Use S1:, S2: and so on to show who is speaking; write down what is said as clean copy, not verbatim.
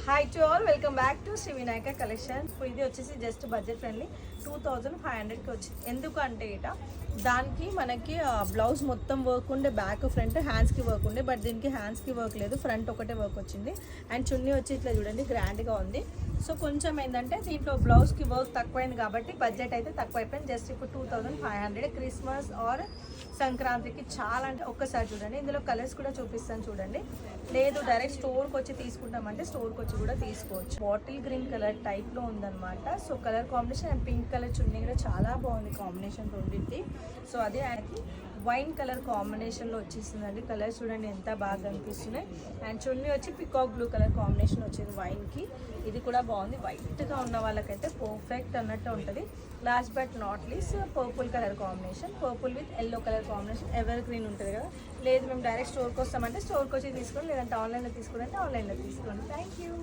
S1: Hi to all, welcome back to Shri Vinayaka collection. ఇప్పుడు ఇది వచ్చేసి జస్ట్ బడ్జెట్ ఫ్రెండ్లీ 2500కి వచ్చింది. ఎందుకంటే దానికి మనకి బ్లౌజ్ మొత్తం వర్క్ ఉండే, బ్యాక్ ఫ్రంట్ హ్యాండ్స్కి వర్క్ ఉండే, బట్ దీనికి హ్యాండ్స్కి వర్క్ లేదు, ఫ్రంట్ ఒకటే వర్క్ వచ్చింది. అండ్ చున్నీ వచ్చి ఇట్లా చూడండి గ్రాండ్గా ఉంది. సో కొంచెం ఏంటంటే దీంట్లో బ్లౌజ్కి వర్క్ తక్కువైంది కాబట్టి బడ్జెట్ అయితే తక్కువ అయిపోయింది. జస్ట్ ఇప్పుడు 2500 క్రిస్మస్ ఆర్ సంక్రాంతికి చాలా అంటే ఒక్కసారి చూడండి. ఇందులో కలర్స్ కూడా చూపిస్తాను చూడండి. లేదు డైరెక్ట్ స్టోర్కి వచ్చి తీసుకుంటామంటే స్టోర్కి వచ్చి కూడా తీసుకోవచ్చు. బాటిల్ గ్రీన్ కలర్ టైప్లో ఉందన్నమాట. So colour combination and pink colour చున్నీ కూడా చాలా బాగుంది కాంబినేషన్ రెండింటి. సో అదే ఆయనకి వైన్ కలర్ కాంబినేషన్లో వచ్చేసిందండి. కలర్ చూడండి ఎంత బాగా అనిపిస్తున్నాయి. అండ్ చున్నీ వచ్చి పికాక్ బ్లూ కలర్ కాంబినేషన్ వచ్చింది వైన్కి. ఇది కూడా బాగుంది. వైట్గా ఉన్న వాళ్ళకైతే పర్ఫెక్ట్ అన్నట్టు ఉంటుంది. Last but not least purple colour combination, purple with yellow colour combination ever green ఉంటుంది కదా. లేదు మేము డైరెక్ట్ స్టోర్కి వస్తామంటే స్టోర్కి వచ్చి తీసుకోండి, లేదంటే ఆన్లైన్లో తీసుకోండి అంటే ఆన్లైన్లో తీసుకోండి. Thank you.